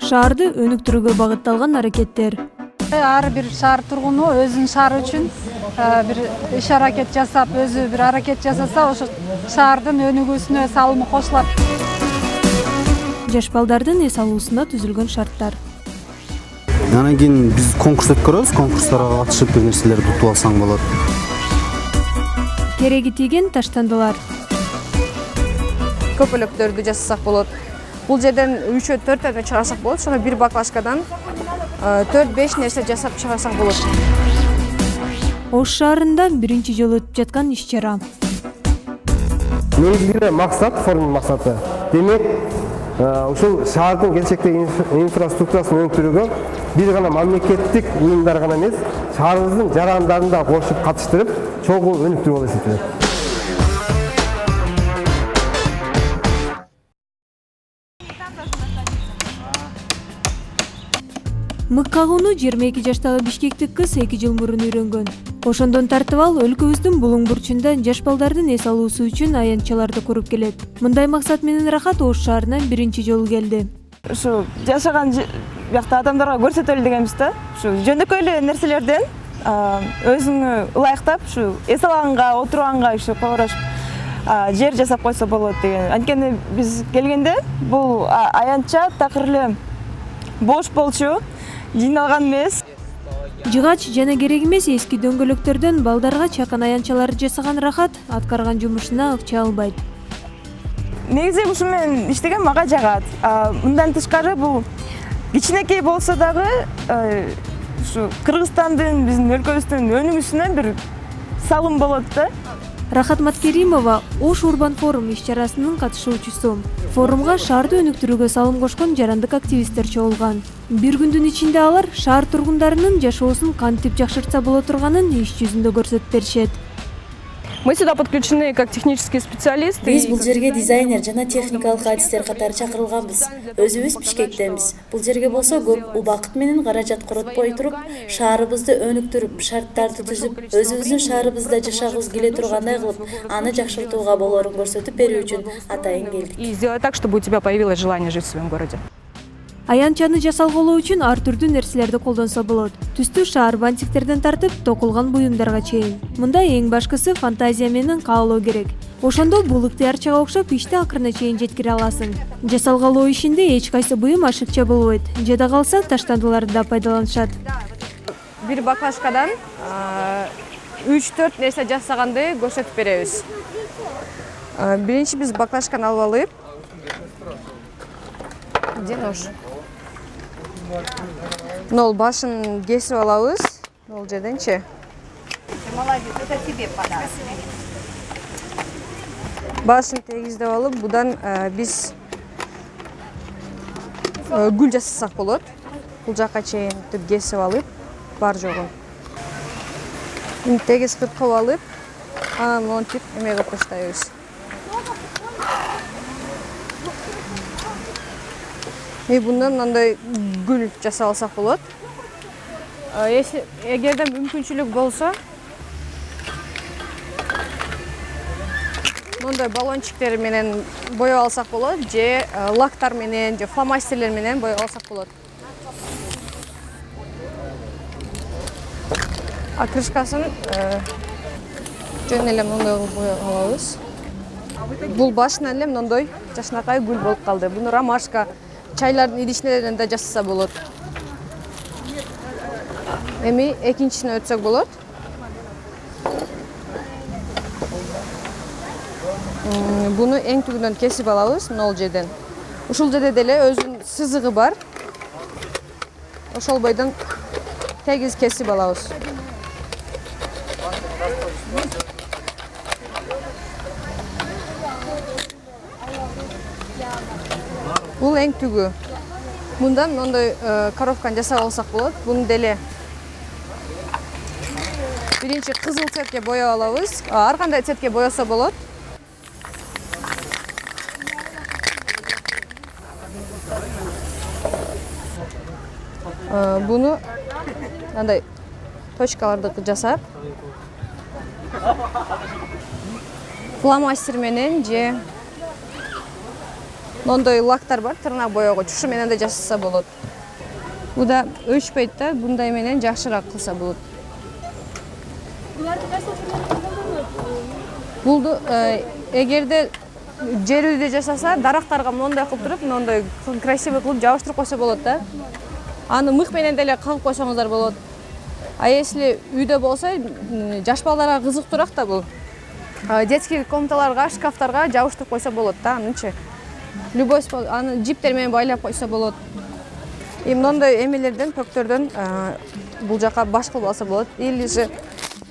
Шаарды өнүктүрүүгө багытталган аракеттер. Ар бир шаар тургуну өзүнүн шаары үчүн бир иш аракет жасап, өзү бир аракет жасаса, ошо шаардын өнүгүүсүнө салымы кошулат. Жаш балдардын эс алуусунда түзүлгөн шарттар. Анан кийин биз конкурс өткөрөбүз, конкурстарга катышып бир нерселерди утуп алсаң болот. Кереги тийген таштандылар. Көпөлөктөрдү жасасак болот. Бул жерден 3-4 чыгарсак болот. Ошондо бир баклажкадан 4-5 нерсе жасап чыгарсак болот. Ош шаарында биринчи жолу өтүп жаткан иш-чара. Негизги максат, форумдун максаты. Демек, ушул шаардын келечектеги инфраструктурасын өнүктүрүүгө бир гана мамлекеттик уюмдар гана эмес, шаарыбыздын жарандарын да кошуп катыштырып, чогуу өнүктүрүү болуп эсептелет. Мык кагууну 22 жаштагы бишкектик кыз 2 жыл мурун үйрөнгөн. Ошондон тартып ал өлкөбүздүн булуң бурчунда жаш балдардын эс алуусу үчүн аянтчаларды куруп келет. Мындай максат менен Рахат Ош шаарына биринчи жолу келди. Ушу жашаган биякта адамдарга көрсөтөлү дегенбиз да. Ушу жөндөкөй эле нерселерден өзүңү ылайыктап, ушу эс алганга, отурганга ушу койгорошуп жер жасап койсо болот деген. Анткени биз келгенде бул аянтча такыр эле бош болчу, жыйналган эмес. Жыгач жана керек эмес эски дөңгөлөктөрдөн балдарга чакан аянтчаларды жасаган Рахат аткарган жумушуна ыкча албайт. Негизи ушу менен иштеген мага жагат. Мындан тышкары бул кичинекей болсо дагы ушу Кыргызстандын, биздин өлкөбүздүн өнүгүүсүнө бир салым болот да. Рахат Маткеримова Ош Урбан форум иш-чарасынын катышуучусу. Форумга шаарды өнүктүрүүгө салым кошкон жарандык активисттер чогулган. Бир күндүн ичинде алар шаар тургундарынын жашоосун кантип жакшыртса боло турганын иш жүзүндө көрсөтүп беришет. Мы сюда подключены как технические специалисты. Биз бул жерге дизайнер жана техникалык адистер катары чакырылганбыз. Өзүбүз Бишкектенбиз. Бул жерге болсо көп убакыт менен каражат коротпой туруп, шаарыбызды өнүктүрүп, шарттарды түзүп, өзүбүздүн шаарыбызда жашагыбыз келе тургандай кылып, аны жакшыртууга болоорун көрсөтүп берүү үчүн атайын келдик. И сделать так, чтобы у тебя появилось желание жить в своем городе. Аянтчаны жасалгылоо үчүн ар түрдүү нерселерди колдонсо болот. Түстүү шаар бантиктерден тартып, токулган буюмдарга чейин. Мында эң башкысы фантазия менен каалоо керек. Ошондо бул ыктыярчыга окшоп ишти акырына чейин жеткире аласың. Жасалгалоо ишинде эч кайсы буюм ашыкча болбойт. Жада калса таштандыларды да пайдаланышат. Бир баклажкадан 3-4 нерсе жасаганды көрсөтүп беребиз. Биринчи биз баклажканы алып алып, где нож? Нол башын кесип алабыз. Нол жерденчи. Молодец, это тебе подарок. Башын тегиздеп алып, будан биз гүл жасасак болот. Бул жака чейин кесип алып, бар жогун. Тегиз кылып алып, анан монтип эме кылып таштайбыз. Bundan мындай гүл жасап алсак болот. Эгерде мүмкүнчүлүк болсо, мындай баллончиктер менен бояп алсак болот, же лактар менен, же фломастерлер менен бояп алсак болот. Крышкасын жөн эле мындай бояп алабыз. Бул башынан эле мындай жашынакай гүл болуп калды. Буну ромашка, чайлардын идишнелеринен да жасаса болот. Эми экинчисине өтсөк болот. Буну эң түбүнөн кесип алабыз, нол жерден. Ушул жерде деле өзүнүн сызыгы бар. Ошол бойдон тегиз кесип алабыз. Бул эң түгү. Мындан мындай коровканы жасап алсак болот. Буну деле биринчи кызыл цветке бояп алабыз. Ар кандай цветке боёсо болот. Буну мындай точкаларды жасап, фломастер менен же мындай лактар бар, тырнак боёгуч. Ушу менен да жасаса болот. Бу да өчпөйт да, мындай менен жакшыраак кылса болот. Булду эгерде жерүүдө жасаса, дарактарга мындай кылып туруп, мындай красивый кылып жабыштырып койсо болот да. Аны мык менен деле кагып койсоңуздар болот. А если үйдө болсо, жаш балдарга кызыктуураак да бул. Детский комнаталарга, шкафтарга жабыштырып койсо болот да, анычы. Любой аны жиптер менен байлап койсо болот. Мындай эмелерден, пөктөрдөн бул жака баш кылып алса болот. Или же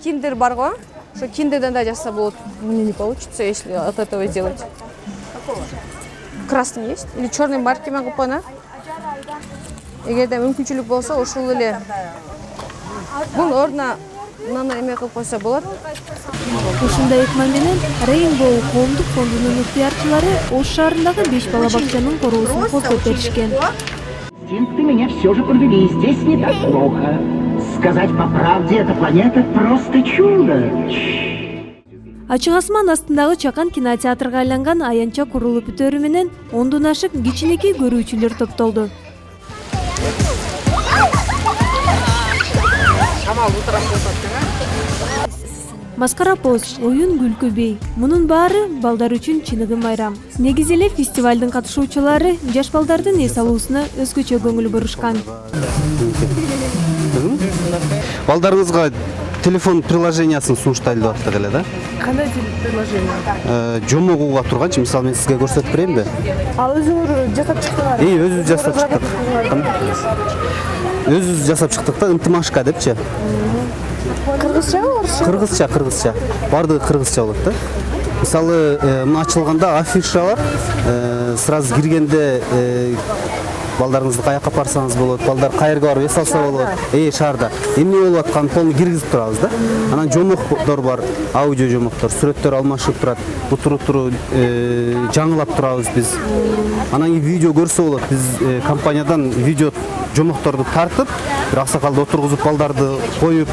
киндер бар го, ошо киндерден да жасаса болот. Мне не получится, если от этого сделать. Красный есть? Или черный марки менен кылып койна? Эгерде мүмкүнчүлүк болсо, ушул эле бун ордуна мындай эме кылып койсо болот. Ушундай ыкма менен Rainbow коомдук фондунун ыктыярчылары Ош шаарындагы 5 бала бакчанын короосун коздоп беришкен. Инстинкты меня все же подвели, здесь не так плохо. Сказать по правде, эта планета просто чудо. Ачык асман астындагы чакан кинотеатрга айланган аянча курулуп бүтөрү менен 10дон ашык кичинекей көрүүчүлөр топтолду. Маскара поз, оюн күлкү бей. Мунун баары балдар үчүн чыныгы майрам. Негизи эле фестивалдын катышуучулары жаш балдардын эс алуусуна өзгөчө көңүл бурушкан. Балдарыңызга телефон приложениясын сунуштайлы деп аттык эле да? Кандай приложение? Жомогууга турганчы, мисалы мен сизге көрсөтүп берейинби? Ал өзүңөр жасап чыктыңар. Өзүбүз жасап чыктык. Өзүбүз жасап чыктык да, ынтымашка депчи. Кыргызчабы, орусча? Кыргызча. Бардыгы кыргызча болот да. Мисалы, мына ачылганда афиша бар. Сразу киргенде балдарыңызды каяка апарсаңыз болот, балдар кайерге барып эс алса болот. Шаарда эмне болуп атканын полный киргизип турабыз да. Анан жомоктор бар, аудио жомоктор, сүрөттөр алмашып турат. Утуру жаңылап турабыз биз. Анан кийин видео көрсө болот. Биз компаниядан видео жомокторду тартып, бир аксакалды отургузуп, балдарды коюп,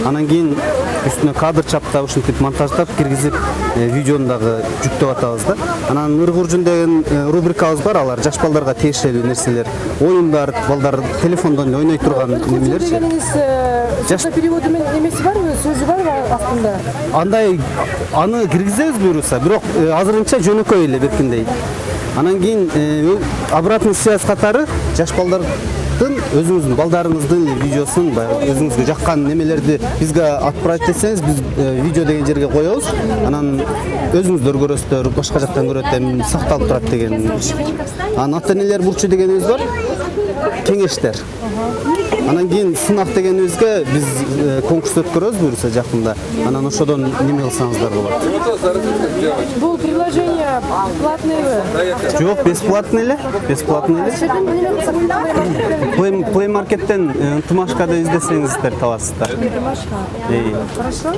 анан кийин үстүнө кадр чаптап, ушинтип монтаждап, киргизип, видеону дагы жүктөп атабыз да. Анан Ыргуржун деген рубрикабыз бар, алар жаш балдарга тиешелүү нерселер, оюндар, балдар телефондон ойной турган немелерчи. Жаш переводу менен эмеси барбы, сөзү барбы астында? Андай аны киргизебиз буюрса, бирок азырынча жөнөкөй эле беркиндей. Анан кийин обратный связь катары жаш балдардын өзүңүздүн балдарыңыздын видеосун, өзүңүзгө жаккан немелерди бизге отправить этсеңиз, биз видео деген жерге коебуз. Анан өзүңүздөр көрөсүздөр, башка жактан көрөт, эми сакталып турат деген. Анан ата-энелер бурчу дегенибиз бар. Кеңештер. Анан кийин сынак дегенибизге биз конкурс өткөрөбүз буюрса жакында. Анан ошодон неме кылсаңыздар болот. Бул приложение платныйбы? Жок, бесплатный эле. Play Market'ten ынтымашкада издесеңиздер табасыздар. Хорошо.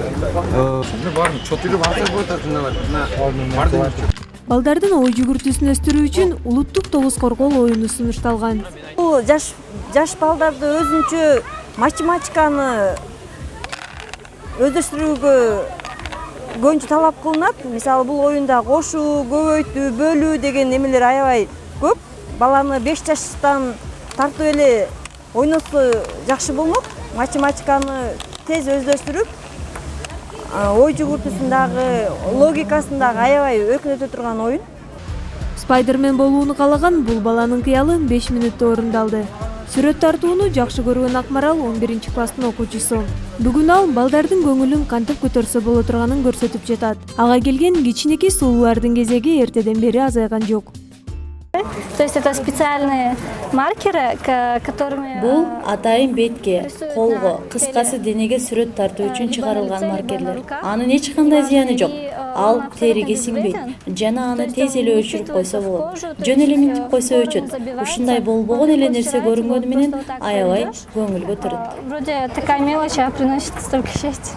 Балдардын ой жүгүртүүсүн өстүрүү үчүн улуттук тогуз коргол оюну сунушталган. Бул жаш балдарды өзүнчө математиканы өздөштүрүүгө көбүнчө талап кылынат. Мисалы бул оюнда кошуу, көбөйтүү, бөлүү деген немелер аябай көп. Баланы 5 жаштан тартып эле ойносо жакшы болмок. Математиканы тез өздөштүрүп, ой жүгүртүүсүндагы, логикасындагы аябай өкүнөтө турган оюн. Спайдермен болууну каалаган бул баланын кыялы 5 мүнөттө орундалды. Сүрөт тартууну жакшы көргөн Акмарал 11-класстын окуучусу. Бүгүн ал балдардын көңүлүн кантип көтөрсө боло турганын көрсөтүп жатат. Ага келген кичинекей сулуулардын кезеги эртеден бери азайган жок. То есть это специальные маркеры, которыми... Бул атайын бетке, колго, кыскасы денеге сүрөт тартуу үчүн чыгарылган маркерлер. Анын эч кандай зыяны жок. Ал териге сиңбейт жана аны тез эле өчүрүп койсо болот. Жөн эле минтип койсо өчөт. Ушундай болбогон эле нерсе көрүнгөнү менен аябай көңүл көтөрөт. Вроде такая мелочь, а приносит столько счастья.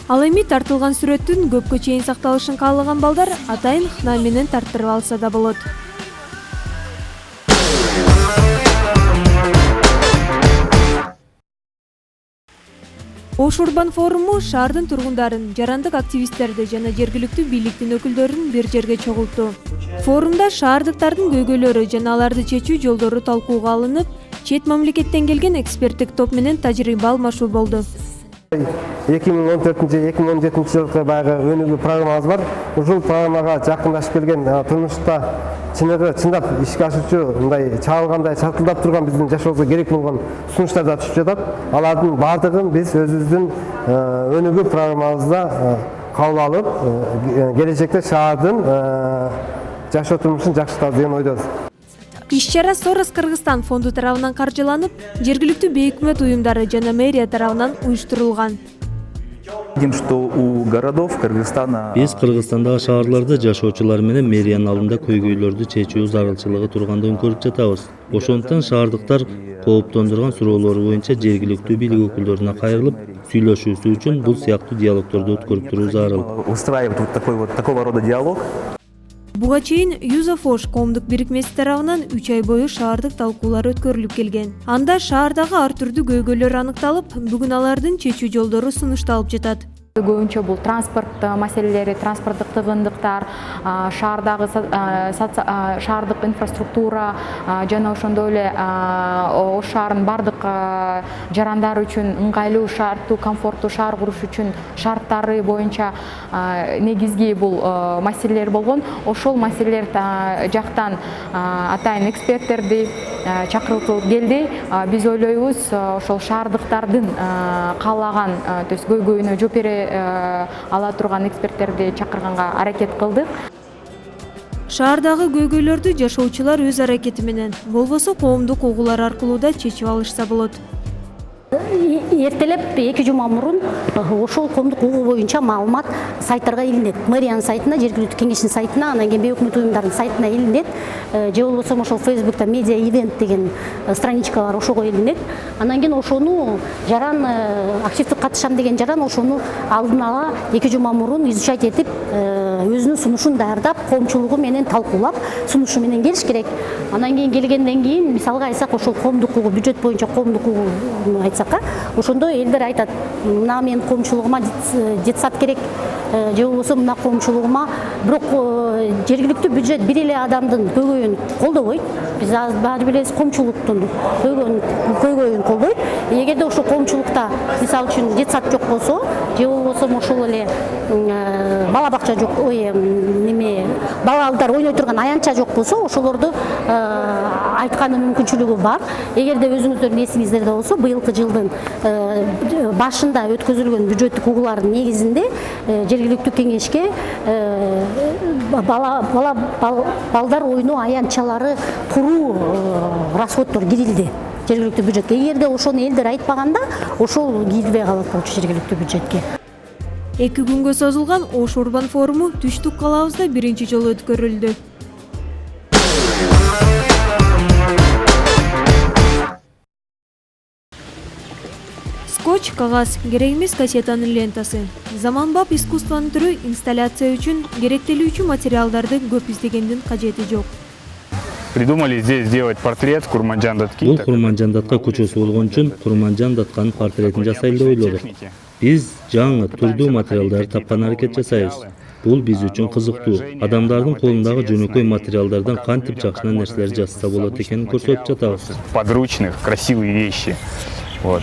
Ал эми тартылган сүрөттүн көпкө чейин сакталышын каалаган балдар атайын хна менен тарттырып алса да болот. Ош Урбан форуму шаардын тургундарын, жарандык активисттерди жана жергиликтүү бийликтин өкүлдөрүн бир жерге чогултту. Форумда шаардыктардын көйгөйлөрү жана аларды чечүү жолдору талкууга алынып, чет мамлекеттен келген эксперттик топ менен тажрыйба алмашуу болду. 2014-2017 жылкы баягы өнүгүү программабыз бар. Ушул программага жакындашып келген турмушта чындап ишке ашуучу мындай чагылгандай чатылдап турган биздин жашообузга керек болгон сунуштар да түшүп жатат. Алардын баардыгын биз өзүбүздүн өнүгүү программабызда кабыл алып, келечекте шаардын жашоо турмушун жакшыртабыз деген ойдобуз. Иш-чара Сорос Кыргызстан фонду тарабынан каржыланып, жергиликтүү бейөкмөт уюмдары жана мэрия тарабынан уюштурулган. Видим, что у городов Кыргызстана Биз Кыргызстандагы шаарларда жашоочулар менен мэриянын алдында көйгөйлөрдү чечүү зарылчылыгы тургандыгын көрүп жатабыз. Ошондуктан шаардыктар кооптондурган суроолор боюнча жергиликтүү бийлик өкүлдөрүнө кайрылып, сүйлөшүүсү үчүн бул сыяктуу диалогторду өткөрүп туруу зарыл. Устраивать вот такого рода диалог. Буга чейин Юзафош коомдук бирикмеси тарабынан 3 ай бою шаардык талкуулар өткөрүлүп келген. Анда шаардагы ар түрдүү көйгөйлөр аныкталып, бүгүн алардын чечүү жолдору сунушталып жатат. Көбүнчө бул транспорт маселелери, транспорттук тыгындыктар, шаардык инфраструктура жана ошондой эле Ош шаарынын бардык жарандары үчүн ыңгайлуу, шарттуу, комфорттуу шаар куруш үчүн шарттары боюнча негизги бул маселелер болгон. Ошол маселелер жактан атайын эксперттерди чакыртылып келди. Биз ойлойбуз, ошол шаардыктардын каалаган көйгөйүнө жооп бере ала турган эксперттерди чакырганга аракет кылдык. Шаардагы көйгөйлөрдү жашоочулар өз аракети менен, болбосо коомдук угуулар аркылуу да чечип алышса болот. Эртелеп 2 жума мурун ошол коомдук угуу боюнча маалымат сайттарга илинет. Мэриянын сайтына, жергиликтүү кеңештин сайтына, анан кийин бейөкмөт уюмдардын сайтына илинет. Же болбосо ошол Facebook'та медиа ивент деген страничка бар, ошого илинет. Анан кийин ошону жаран активдик катышам деген жаран ошону алдын ала 2 жума мурун изучать этип, өзүнүн сунушун даярдап, коомчулугу менен талкуулап, сунушу менен келиш керек. Анан кийин келгенден кийин, мисалга айтсак, ошол коомдук угуу, бюджет боюнча коомдук угуу айтсакка, ошондо элдер айтат, мына менин коомчулугума детсад керек, же болбосо мына коомчулугума, бирок жергиликтүү бюджет бир эле адамдын көйгөйүн колдобойт. Биз баары билебиз, коомчулуктун көйгөйүн колдойт. Эгерде ошол коомчулукта мисалы үчүн детсад жок болсо, же болбосо ошол эле бала бакча жок, балалар ойной турган аянтча жок болсо, ошолорду айтканын мүмкүнчүлүгү бар. Эгерде өзүңүздөрдүн эсиңиздерде болсо, быйылкы жылдын башында өткөзүлгөн бюджеттик угуулардын негизинде жергиликтүү кеңешке балдар ойноо аянтчалары куруу расходдор кирилди жергиликтүү бюджетке. Эгерде ошону элдер айтпаганда, ошол кирбей калат болчу жергиликтүү бюджетке. 2 күнгө созулган Ош Урбан форуму Түштүк калаабызда биринчи жолу өткөрүлдү. Скотч, кагаз, керек эмес кассетанын лентасы. Заманбап искусствонун түрү инсталляция үчүн керектелүүчү материалдарды көп издегендин кажети жок. Придумали здесь сделать портрет Курманжан Датки. Бул Курманжан Датка көчөсү болгон үчүн Курманжан Датканын портретин жасайлы деп ойлодук. Биз жаңы түрдүү материалдарды тапкан аракет жасайбыз. Бул биз үчүн кызыктуу. Адамдардын колундагы жөнөкөй материалдардан кантип жакшына нерселер жасаса болот экенин көрсөтүп жатабыз. Подручных, красивые вещи. Вот.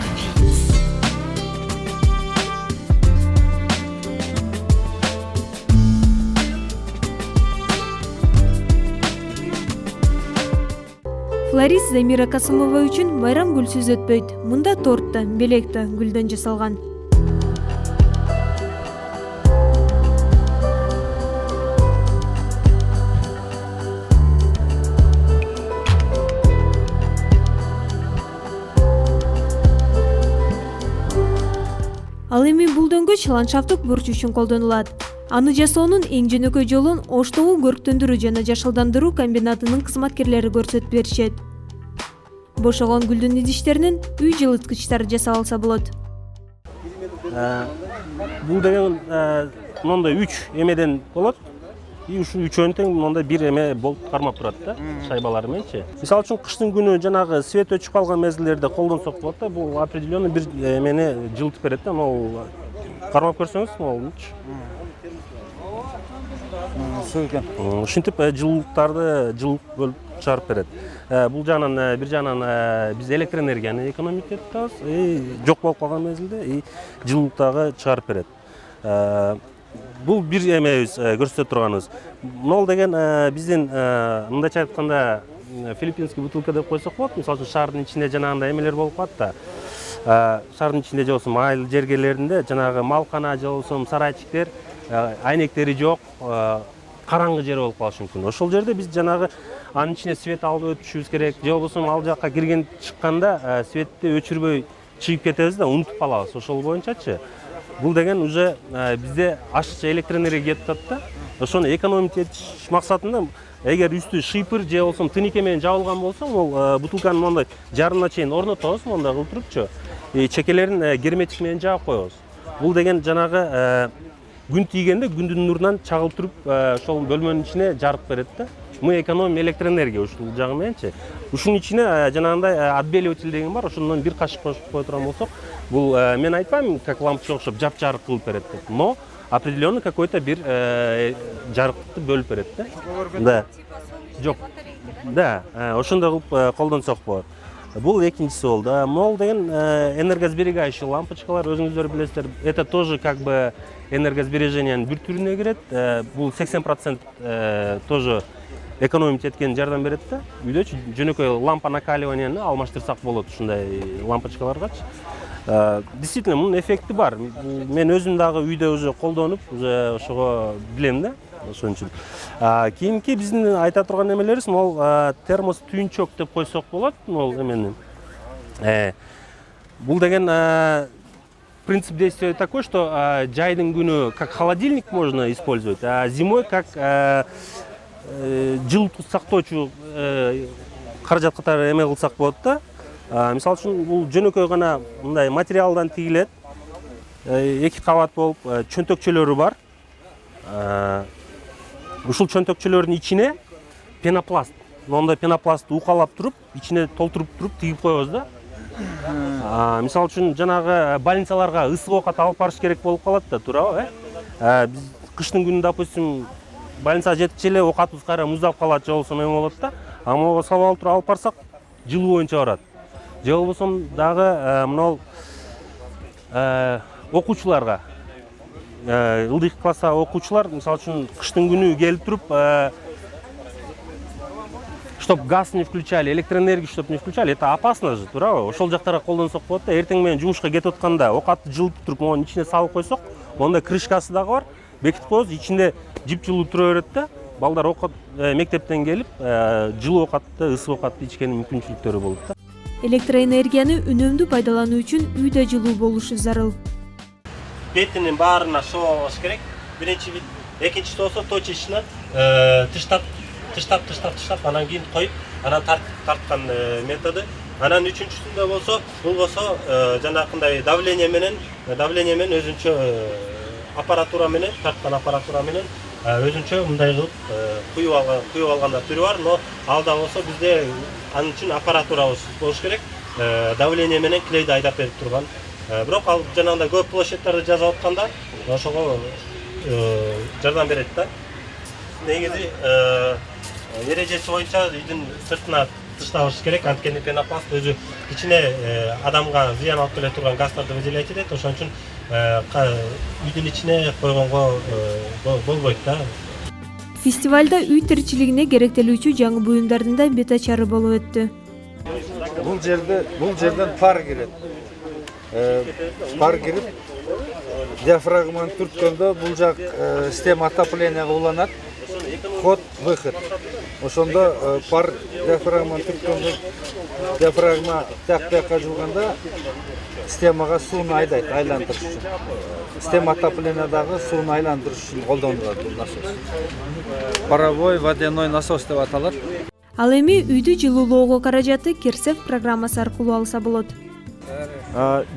Флорист Замира Касымова үчүн байрам гүлсүз өтпөйт. Мында торт да, белек да гүлдөн жасалган. Ал эми бул дөңгөч ландшафттык бурч үчүн колдонулат. Аны жасоонун эң жөнөкөй жолун Оштогу көрктөндүрүү жана жашылдандыруу комбинатынын кызматкерлери көрсөтүп беришет. Бошогон гүлдүн идиштеринен үй жылыткычтар жасалса болот. Бул деген мындай 3 эмеден болот. и ушу үчөөнү тең мондай бир эме болуп кармап турат да, шайбалар мененчи. Мисалы үчүн кыштын күнү жанагы свет өчүп калган мезгилдерде колдонсок болот да, бул определенный бир эмени жылытып берет да, могу кармап көрсөңүз могулчу. Ушинтип жылуулуктарды жылып бөлүп чыгарып берет. Бул жагынан бир жагынан биз электр энергияны экономить этип атабыз, жок болуп калган мезгилде и жылуулуктагы чыгарып берет. Бул бир эмебиз көрсөтө турганыбыз. Нол деген биздин мындайча айтканда филиппинский бутылка деп койсок болот. Мисалы үчүн шаардын ичинде жанагындай эмелер болуп калат да. Шаардын ичинде же болбосо айыл жергелеринде жанагы малкана же болбосо сарайчиктер, айнектери жок, караңгы жер болуп калышы мүмкүн. Ошол жерде биз жанагы анын ичине свет алып өтүшүбүз керек. Же болбосо ал жакка кирген чыкканда светти өчүрбөй чыгып кетебиз да, унутуп калабыз. Ошол боюнчачы бул деген уже бизде ашыкча электр энергия кетип атат да. Ошону экономить этиш максатында эгер үстү шыйпыр же болбосо тыника менен жабылган болсо, ол бутылканы мондай жарымына чейин орнотобуз, мондай кылып турупчу. Чекелерин герметик менен жаап коебуз. Бул деген жанагы күн тийгенде күндүн нурунан чагылып туруп, ошол бөлмөнүн ичине жарык берет да. Мы экономим электроэнергия ушул жагы мененчи. Ушунун ичине жанагындай отбеливатель деген бар, ошондон бир кашык кошуп кое турган болсок, бул мен айтпайм, как лампочка окшоп жап-жарык кылып берет деп, но определенный какой-то бир жарыкты бөлүп берет да. Да. Жок. Да, ошондой кылып колдонсок болот. Бул экинчиси болду. Мол деген энергосберегающий лампочкалар, өзүңүздөр билесиздер. Это тоже как бы энергосбережениянын бир түрүнө кирет. Бул 80% тоже экономить эткен жардам берет да. Үйдөчү жөнөкөй лампа накаливанияны алмаштырсак болот ушундай лампочкаларгачы. Действительно, мунун эффекти бар. Мен өзүм дагы үйдө уже колдонуп, уже ошого билем да. Ошон үчүн. Кийинки биздин айта турган эмелерибиз, могул термос түйүнчөк деп койсок болот, могул эмени. Бул деген принцип действия такой, что жайдын күнү как холодильник можно использовать, а зимой как жылытуу сактоочу каражат катары эме кылсак болот да. Мисалы үчүн бул жөнөкөй гана мындай материалдан тигилет, 2 кабат болуп, чөнтөкчөлөрү бар. Ушул чөнтөкчөлөрдүн ичине пенопласт, мондай пенопластты укалап туруп, ичине толтуруп туруп тигип коебуз да. Мисалы үчүн жанагы больницаларга ысык оокат алып барыш керек болуп калат да, туурабы? Биз кыштын күнү, допустим, больницага жеткиче эле оокатыбыз кайра муздап калат, же болбосо эме болот да. Могу салып туруп алып барсак, жылуу боюнча барат. Же болбосо дагы мынау окуучуларга, ылдый класстагы окуучулар, мисалы үчүн кыштын күнү келип туруп, чтоб газ не включали, электроэнергию чтоб не включали, это опасно же, туурабы? Ошол жактарга колдонсок болот да. Эртең менен жумушка кетип атканда оокатты жылытып туруп, монун ичине салып койсок, онда крышкасы дагы бар, бекитип коебуз, ичинде жип жылуу тура берет да. Балдар мектептен келип, жылуу оокатты, ысык оокатты ичкенин мүмкүнчүлүктөрү болот да. Электроэнергияны үнөмдүү пайдалануу үчүн үйдө жылуу болушу зарыл. Бетинин баарына шоолош керек. Биринчи бит, экинчиси болсо точечно тыштап, анан кийин коюп, анан тарткан методу. Анан үчүнчүсүндө болсо, жанакындай давление менен өзүнчө аппаратура менен, тарткан аппаратура менен өзүнчө мындай кылып куюп алганда түрү бар, но алда болсо бизде анын үчүн аппаратура болуш керек. Давление менен клейди айдап берип турган. Бирок ал жанагындай көп площадьтарды жазып атканда ошого жардам берет да. Негизи эрежеси боюнча үйдүн сыртына тыштабыш керек, анткени пенопласт өзү ичине адамга зыян алып келе турган газдарды выделять этет, ошон үчүн үйдүн ичине койгонго болбойт да. Фестивалда үй тиричилигине керектелүүчү жаңы буюмдардын да бет ачары болуп өттү. Бул жерден пар кирет. Пар кирип, диафрагманы түрткөндө бул жак система отопления уланат. Ход, выход. Ошондо пар диафрагманы түрткөндө, диафрагма тияк-тияка жылганда системага сууну айдайт, айландырыш үчүн. Система отоплениядагы сууну айландырыш үчүн колдонулат бул насос. Паровой водяной насос деп аталат. Ал эми үйдү жылуулоого каражатты Кирсев программасы аркылуу алса болот.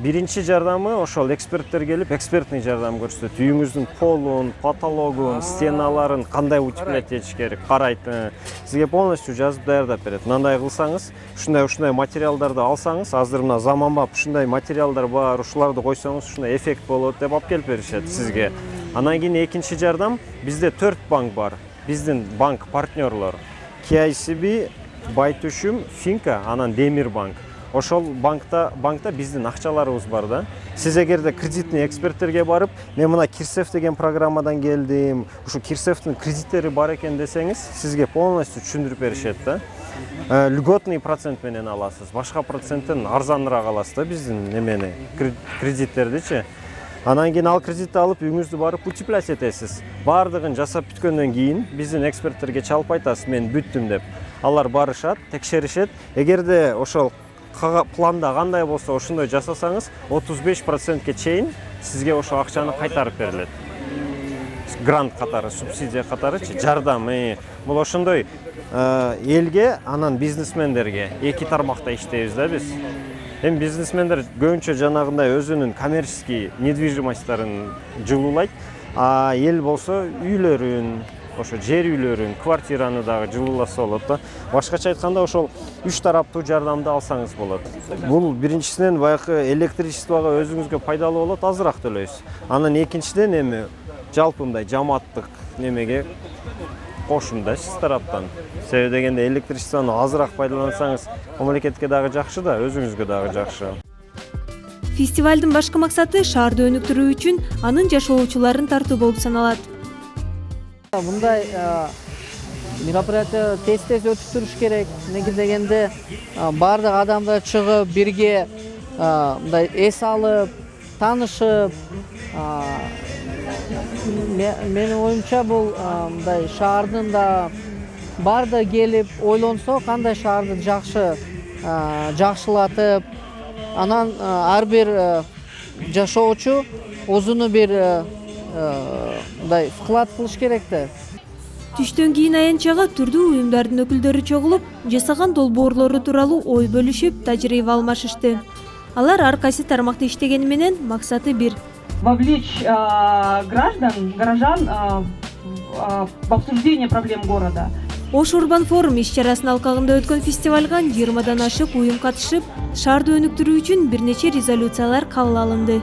Биринчи жардамы ошол эксперттер келип экспертный жардам көрсөтөт. Үйүңүздүн полун, потологун, стеналарын кандай утеплять этиш керек карайт. Сизге полностью жазып даярдап берет. Мындай кылсаңыз, ушундай материалдарды алсаңыз, азыр мына заманбап ушундай материалдар бар, ушуларды койсоңуз ушундай эффект болот деп алып келип беришет сизге. Анан кийин экинчи жардам, бизде 4 банк бар. Биздин банк партнерлор. KICB, Байтүшүм, Финка, анан Демир банк. Ошол банкта биздин акчаларыбыз бар да. Сиз эгерде кредитный эксперттерге барып, мен мына Кирсев деген программадан келдим, ушу Кирсевтин кредиттери бар экен десеңиз, сизге полностью түшүндүрүп беришет да. Льготный процент менен аласыз. Башка проценттен арзаныраак аласыз да биздин немени, кредиттердичи. Анан кийин ал кредитти алып үйүңүздү барып утеплять этесиз. Бардыгын жасап бүткөндөн кийин биздин эксперттерге чалып айтасыз, мен бүттүм деп. Алар барышат, текшеришет. Эгерде ошол планда кандай болсо ошондой жасасаңыз 35%ке чейин сизге ошо акчаны кайтарып берилет. Грант катары, субсидия катарычы, жардам. Бул ошондой элге, анан бизнесмендерге эки тармакта иштейбиз да биз. Эми бизнесмендер көбүнчө жанагындай өзүнүн коммерческий недвижимостьтарын жылуулайт, а эл болсо үйлөрүн, ошо жер үйлөрүн, квартираны дагы жылууласа болот да. Башкача айтканда ошол 3 тараптуу жардамды алсаңыз болот. Бул биринчисинен баягы электричествого өзүңүзгө пайдалуу болот, азыраак төлөйсүз. Анан экинчиден эми жалпы мындай жамааттык немеге кошум да сиз тараптан. Себеби дегенде электричествону азыраак пайдалансаңыз, мамлекетке дагы жакшы да, өзүңүзгө дагы жакшы. Фестивалдын башкы максаты шаарды өнүктүрүү үчүн анын жашоочуларын тартуу болуп саналат. Мындай мероприятие тез-тез өтүп туруш керек. Неге дегенде бардык адамдар чыгып бирге мындай эс алып, таанышып, менин оюмча бул мындай шаардын да барды келип ойлонсо, кандай шаарды жакшылатып, анан ар бир жашоочу өзүнүн бир мындай вклад кылыш керек да. Түштөн кийин аянтчага түрдүү уюмдардын өкүлдөрү чогулуп, жасаган долбоорлору тууралуу ой бөлүшүп, тажрыйба алмашышты. Алар ар кайсы тармакта иштегени менен максаты бир. Вовлечь горожан в обсуждение проблем города. Ош Урбан форум иш-чарасынын алкагында өткөн фестивалга 20дан ашык уюм катышып, шаарды өнүктүрүү үчүн бир нече резолюциялар кабыл алынды.